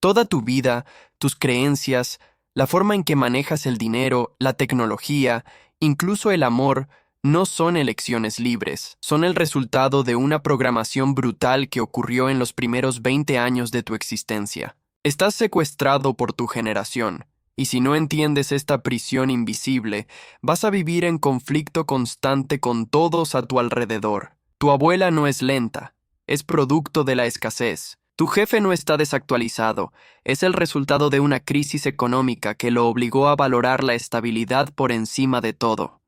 Toda tu vida, tus creencias, la forma en que manejas el dinero, la tecnología, incluso el amor, no son elecciones libres, son el resultado de una programación brutal que ocurrió en los primeros 20 años de tu existencia. Estás secuestrado por tu generación, y si no entiendes esta prisión invisible, vas a vivir en conflicto constante con todos a tu alrededor. Tu abuela no es lenta, es producto de la escasez. Tu jefe no está desactualizado, es el resultado de una crisis económica que lo obligó a valorar la estabilidad por encima de todo.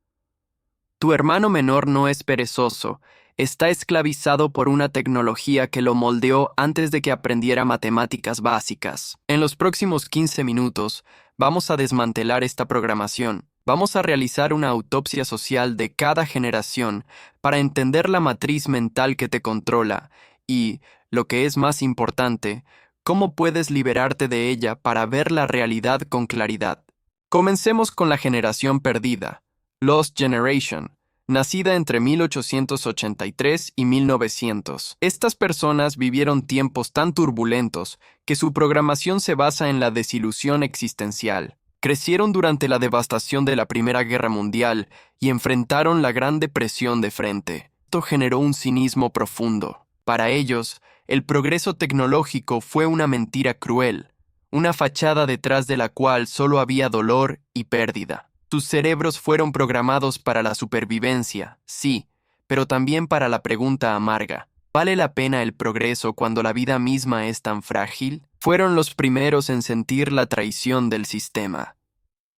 Tu hermano menor no es perezoso, está esclavizado por una tecnología que lo moldeó antes de que aprendiera matemáticas básicas. En los próximos 15 minutos, vamos a desmantelar esta programación. Vamos a realizar una autopsia social de cada generación para entender la matriz mental que te controla y, lo que es más importante, cómo puedes liberarte de ella para ver la realidad con claridad. Comencemos con la generación perdida, Lost Generation, nacida entre 1883 y 1900. Estas personas vivieron tiempos tan turbulentos que su programación se basa en la desilusión existencial. Crecieron durante la devastación de la Primera Guerra Mundial y enfrentaron la Gran Depresión de frente. Esto generó un cinismo profundo. Para ellos, el progreso tecnológico fue una mentira cruel, una fachada detrás de la cual solo había dolor y pérdida. Sus cerebros fueron programados para la supervivencia, sí, pero también para la pregunta amarga: ¿vale la pena el progreso cuando la vida misma es tan frágil? Fueron los primeros en sentir la traición del sistema.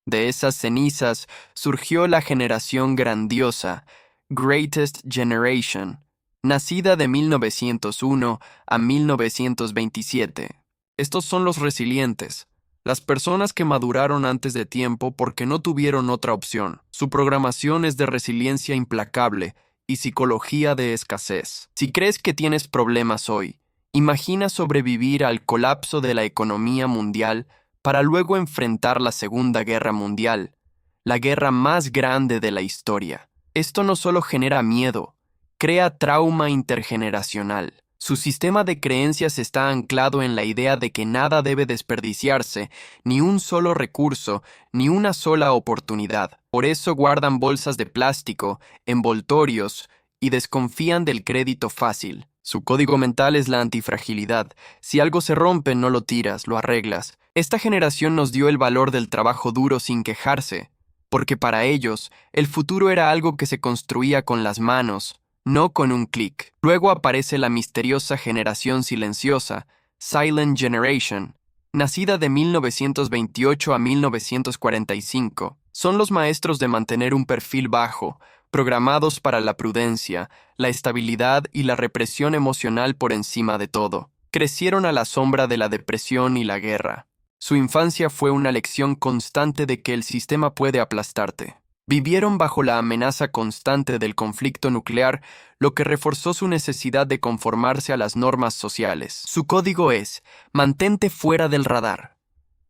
De esas cenizas surgió la generación grandiosa, Greatest Generation, nacida de 1901 a 1927. Estos son los resilientes, las personas que maduraron antes de tiempo porque no tuvieron otra opción. Su programación es de resiliencia implacable y psicología de escasez. Si crees que tienes problemas hoy, imagina sobrevivir al colapso de la economía mundial para luego enfrentar la Segunda Guerra Mundial, la guerra más grande de la historia. Esto no solo genera miedo, crea trauma intergeneracional. Su sistema de creencias está anclado en la idea de que nada debe desperdiciarse, ni un solo recurso, ni una sola oportunidad. Por eso guardan bolsas de plástico, envoltorios, y desconfían del crédito fácil. Su código mental es la antifragilidad. Si algo se rompe, no lo tiras, lo arreglas. Esta generación nos dio el valor del trabajo duro sin quejarse, porque para ellos, el futuro era algo que se construía con las manos, no con un clic. Luego aparece la misteriosa generación silenciosa, Silent Generation, nacida de 1928 a 1945. Son los maestros de mantener un perfil bajo, programados para la prudencia, la estabilidad y la represión emocional por encima de todo. Crecieron a la sombra de la depresión y la guerra. Su infancia fue una lección constante de que el sistema puede aplastarte. Vivieron bajo la amenaza constante del conflicto nuclear, lo que reforzó su necesidad de conformarse a las normas sociales. Su código es: mantente fuera del radar.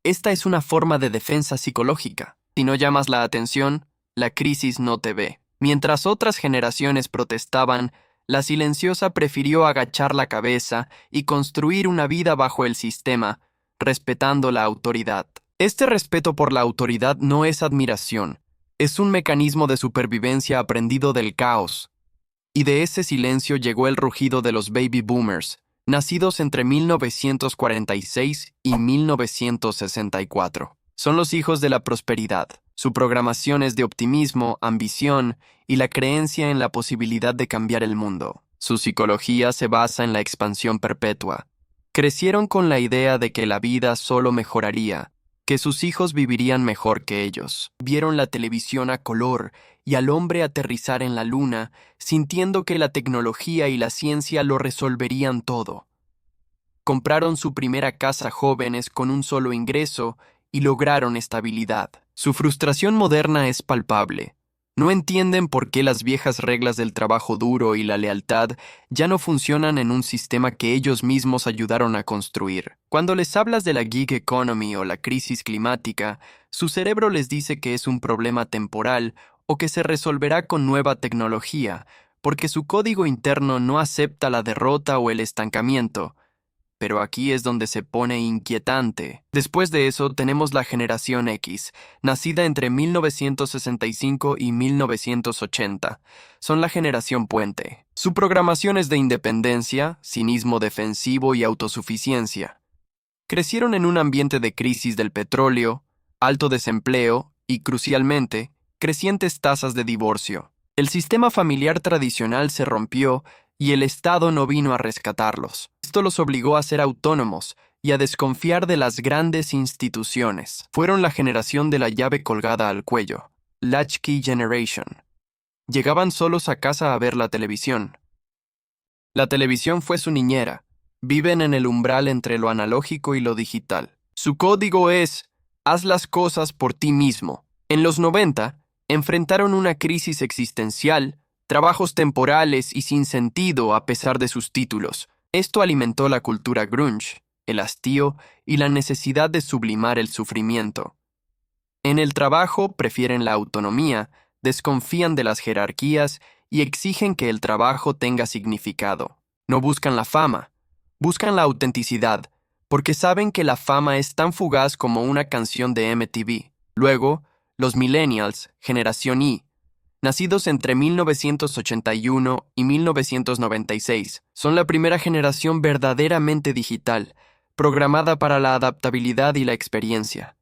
Esta es una forma de defensa psicológica. Si no llamas la atención, la crisis no te ve. Mientras otras generaciones protestaban, la silenciosa prefirió agachar la cabeza y construir una vida bajo el sistema, respetando la autoridad. Este respeto por la autoridad no es admiración. Es un mecanismo de supervivencia aprendido del caos. Y de ese silencio llegó el rugido de los baby boomers, nacidos entre 1946 y 1964. Son los hijos de la prosperidad. Su programación es de optimismo, ambición y la creencia en la posibilidad de cambiar el mundo. Su psicología se basa en la expansión perpetua. Crecieron con la idea de que la vida solo mejoraría, que sus hijos vivirían mejor que ellos. Vieron la televisión a color y al hombre aterrizar en la luna, sintiendo que la tecnología y la ciencia lo resolverían todo. Compraron su primera casa jóvenes con un solo ingreso y lograron estabilidad. Su frustración moderna es palpable. No entienden por qué las viejas reglas del trabajo duro y la lealtad ya no funcionan en un sistema que ellos mismos ayudaron a construir. Cuando les hablas de la gig economy o la crisis climática, su cerebro les dice que es un problema temporal o que se resolverá con nueva tecnología, porque su código interno no acepta la derrota o el estancamiento. Pero aquí es donde se pone inquietante. Después de eso tenemos la generación X, nacida entre 1965 y 1980. Son la generación puente. Su programación es de independencia, cinismo defensivo y autosuficiencia. Crecieron en un ambiente de crisis del petróleo, alto desempleo y, crucialmente, crecientes tasas de divorcio. El sistema familiar tradicional se rompió y el Estado no vino a rescatarlos. Esto los obligó a ser autónomos y a desconfiar de las grandes instituciones. Fueron la generación de la llave colgada al cuello, Latchkey Generation. Llegaban solos a casa a ver la televisión. La televisión fue su niñera. Viven en el umbral entre lo analógico y lo digital. Su código es: haz las cosas por ti mismo. En los 90, enfrentaron una crisis existencial, trabajos temporales y sin sentido a pesar de sus títulos. Esto alimentó la cultura grunge, el hastío y la necesidad de sublimar el sufrimiento. En el trabajo prefieren la autonomía, desconfían de las jerarquías y exigen que el trabajo tenga significado. No buscan la fama, buscan la autenticidad, porque saben que la fama es tan fugaz como una canción de MTV. Luego, los millennials, generación Y, nacidos entre 1981 y 1996, son la primera generación verdaderamente digital, programada para la adaptabilidad y la experiencia.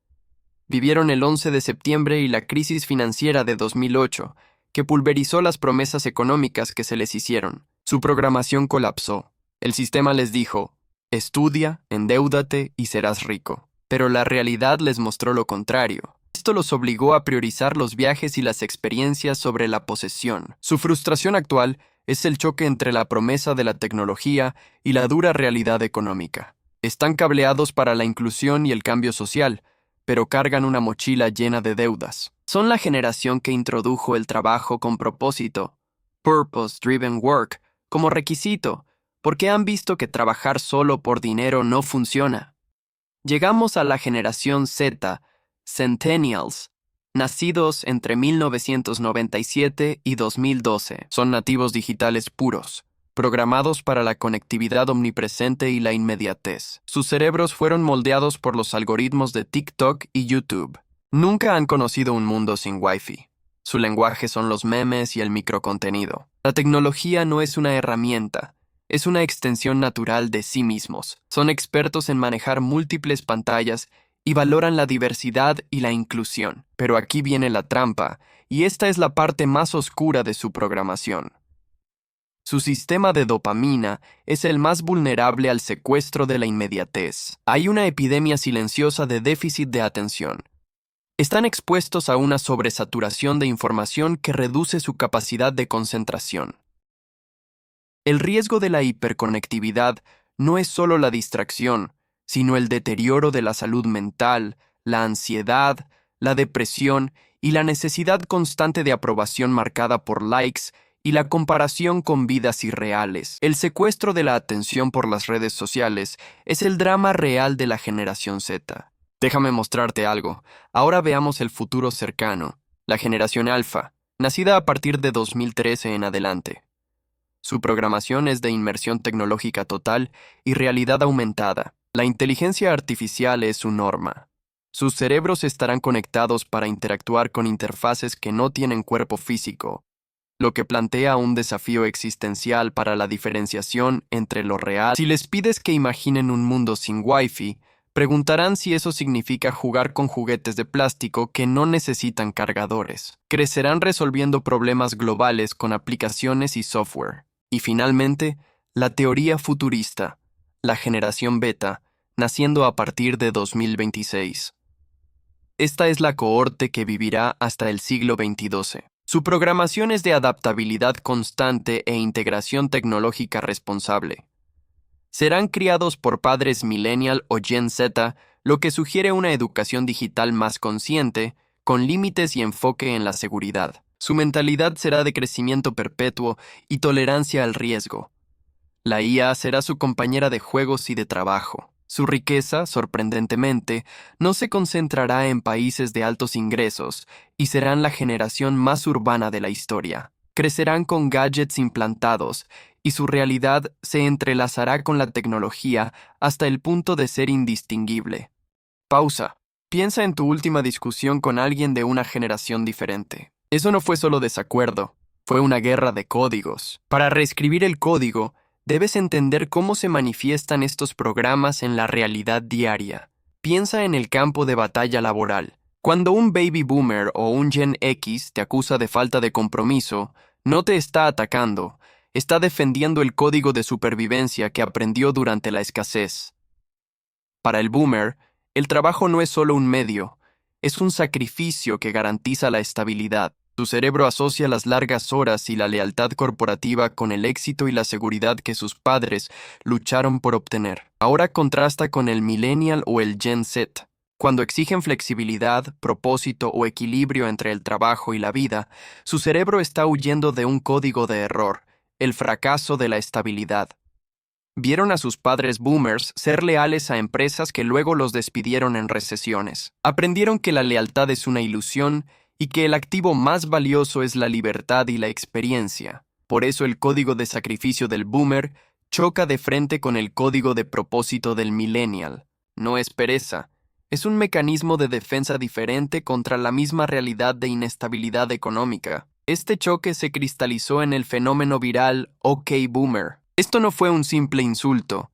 Vivieron el 11 de septiembre y la crisis financiera de 2008, que pulverizó las promesas económicas que se les hicieron. Su programación colapsó. El sistema les dijo: estudia, endeúdate y serás rico. Pero la realidad les mostró lo contrario. Esto los obligó a priorizar los viajes y las experiencias sobre la posesión. Su frustración actual es el choque entre la promesa de la tecnología y la dura realidad económica. Están cableados para la inclusión y el cambio social, pero cargan una mochila llena de deudas. Son la generación que introdujo el trabajo con propósito, purpose-driven work, como requisito, porque han visto que trabajar solo por dinero no funciona. Llegamos a la generación Z, Centennials, nacidos entre 1997 y 2012. Son nativos digitales puros, programados para la conectividad omnipresente y la inmediatez. Sus cerebros fueron moldeados por los algoritmos de TikTok y YouTube. Nunca han conocido un mundo sin Wi-Fi. Su lenguaje son los memes y el microcontenido. La tecnología no es una herramienta, es una extensión natural de sí mismos. Son expertos en manejar múltiples pantallas y valoran la diversidad y la inclusión. Pero aquí viene la trampa, y esta es la parte más oscura de su programación. Su sistema de dopamina es el más vulnerable al secuestro de la inmediatez. Hay una epidemia silenciosa de déficit de atención. Están expuestos a una sobresaturación de información que reduce su capacidad de concentración. El riesgo de la hiperconectividad no es solo la distracción, sino el deterioro de la salud mental, la ansiedad, la depresión y la necesidad constante de aprobación marcada por likes y la comparación con vidas irreales. El secuestro de la atención por las redes sociales es el drama real de la generación Z. Déjame mostrarte algo. Ahora veamos el futuro cercano, la generación Alfa, nacida a partir de 2013 en adelante. Su programación es de inmersión tecnológica total y realidad aumentada. La inteligencia artificial es su norma. Sus cerebros estarán conectados para interactuar con interfaces que no tienen cuerpo físico, lo que plantea un desafío existencial para la diferenciación entre lo real. Si les pides que imaginen un mundo sin Wi-Fi, preguntarán si eso significa jugar con juguetes de plástico que no necesitan cargadores. Crecerán resolviendo problemas globales con aplicaciones y software. Y finalmente, la teoría futurista, la generación beta, naciendo a partir de 2026. Esta es la cohorte que vivirá hasta el siglo XXII. Su programación es de adaptabilidad constante e integración tecnológica responsable. Serán criados por padres millennial o Gen Z, lo que sugiere una educación digital más consciente, con límites y enfoque en la seguridad. Su mentalidad será de crecimiento perpetuo y tolerancia al riesgo. La IA será su compañera de juegos y de trabajo. Su riqueza, sorprendentemente, no se concentrará en países de altos ingresos y serán la generación más urbana de la historia. Crecerán con gadgets implantados y su realidad se entrelazará con la tecnología hasta el punto de ser indistinguible. Pausa. Piensa en tu última discusión con alguien de una generación diferente. Eso no fue solo desacuerdo, fue una guerra de códigos. Para reescribir el código, debes entender cómo se manifiestan estos programas en la realidad diaria. Piensa en el campo de batalla laboral. Cuando un baby boomer o un Gen X te acusa de falta de compromiso, no te está atacando, está defendiendo el código de supervivencia que aprendió durante la escasez. Para el boomer, el trabajo no es solo un medio, es un sacrificio que garantiza la estabilidad. Tu cerebro asocia las largas horas y la lealtad corporativa con el éxito y la seguridad que sus padres lucharon por obtener. Ahora contrasta con el millennial o el Gen Z. Cuando exigen flexibilidad, propósito o equilibrio entre el trabajo y la vida, su cerebro está huyendo de un código de error, el fracaso de la estabilidad. Vieron a sus padres boomers ser leales a empresas que luego los despidieron en recesiones. Aprendieron que la lealtad es una ilusión y que el activo más valioso es la libertad y la experiencia. Por eso el código de sacrificio del boomer choca de frente con el código de propósito del millennial. No es pereza, es un mecanismo de defensa diferente contra la misma realidad de inestabilidad económica. Este choque se cristalizó en el fenómeno viral OK Boomer. Esto no fue un simple insulto,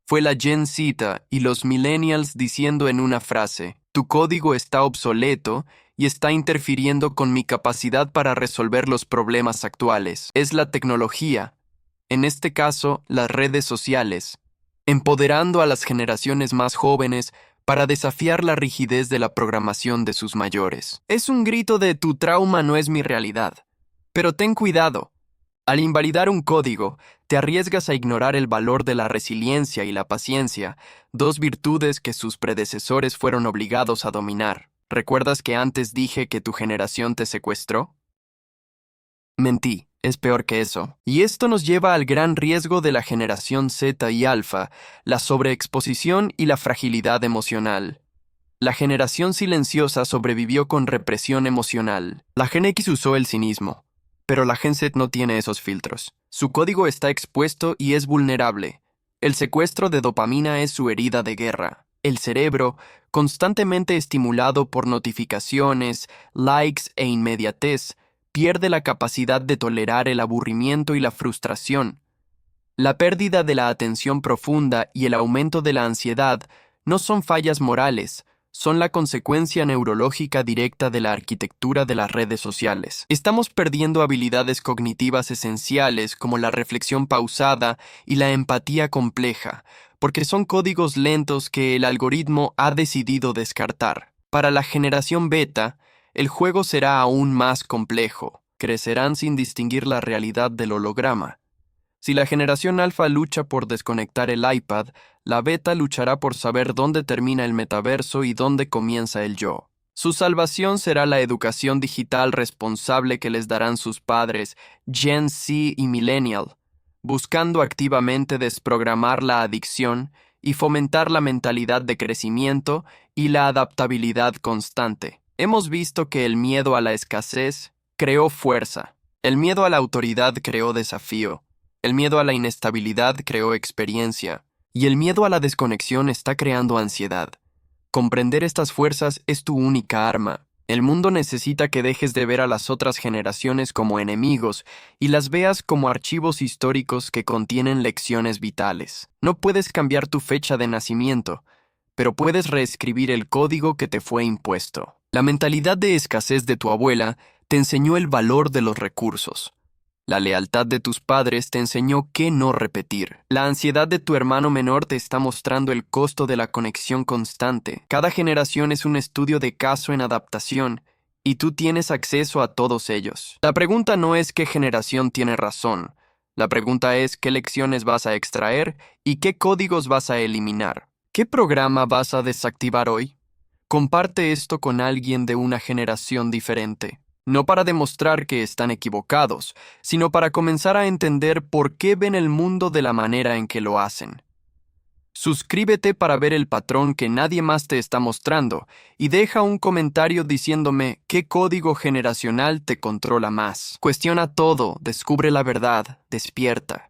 fue la Gen Z y los millennials diciendo en una frase: tu código está obsoleto y está interfiriendo con mi capacidad para resolver los problemas actuales. Es la tecnología, en este caso las redes sociales, empoderando a las generaciones más jóvenes para desafiar la rigidez de la programación de sus mayores. Es un grito de tu trauma no es mi realidad. Pero ten cuidado. Al invalidar un código, te arriesgas a ignorar el valor de la resiliencia y la paciencia, dos virtudes que sus predecesores fueron obligados a dominar. ¿Recuerdas que antes dije que tu generación te secuestró? Mentí, es peor que eso. Y esto nos lleva al gran riesgo de la generación Z y Alfa, la sobreexposición y la fragilidad emocional. La generación silenciosa sobrevivió con represión emocional. La Gen X usó el cinismo. Pero la Gen Z no tiene esos filtros. Su código está expuesto y es vulnerable. El secuestro de dopamina es su herida de guerra. El cerebro, constantemente estimulado por notificaciones, likes e inmediatez, pierde la capacidad de tolerar el aburrimiento y la frustración. La pérdida de la atención profunda y el aumento de la ansiedad no son fallas morales, son la consecuencia neurológica directa de la arquitectura de las redes sociales. Estamos perdiendo habilidades cognitivas esenciales como la reflexión pausada y la empatía compleja, porque son códigos lentos que el algoritmo ha decidido descartar. Para la generación beta, el juego será aún más complejo. Crecerán sin distinguir la realidad del holograma. Si la generación alfa lucha por desconectar el iPad, la beta luchará por saber dónde termina el metaverso y dónde comienza el yo. Su salvación será la educación digital responsable que les darán sus padres, Gen Z y Millennial, buscando activamente desprogramar la adicción y fomentar la mentalidad de crecimiento y la adaptabilidad constante. Hemos visto que el miedo a la escasez creó fuerza, el miedo a la autoridad creó desafío. El miedo a la inestabilidad creó experiencia, y el miedo a la desconexión está creando ansiedad. Comprender estas fuerzas es tu única arma. El mundo necesita que dejes de ver a las otras generaciones como enemigos y las veas como archivos históricos que contienen lecciones vitales. No puedes cambiar tu fecha de nacimiento, pero puedes reescribir el código que te fue impuesto. La mentalidad de escasez de tu abuela te enseñó el valor de los recursos. La lealtad de tus padres te enseñó qué no repetir. La ansiedad de tu hermano menor te está mostrando el costo de la conexión constante. Cada generación es un estudio de caso en adaptación, y tú tienes acceso a todos ellos. La pregunta no es qué generación tiene razón. La pregunta es qué lecciones vas a extraer y qué códigos vas a eliminar. ¿Qué programa vas a desactivar hoy? Comparte esto con alguien de una generación diferente. No para demostrar que están equivocados, sino para comenzar a entender por qué ven el mundo de la manera en que lo hacen. Suscríbete para ver el patrón que nadie más te está mostrando y deja un comentario diciéndome qué código generacional te controla más. Cuestiona todo, descubre la verdad, despierta.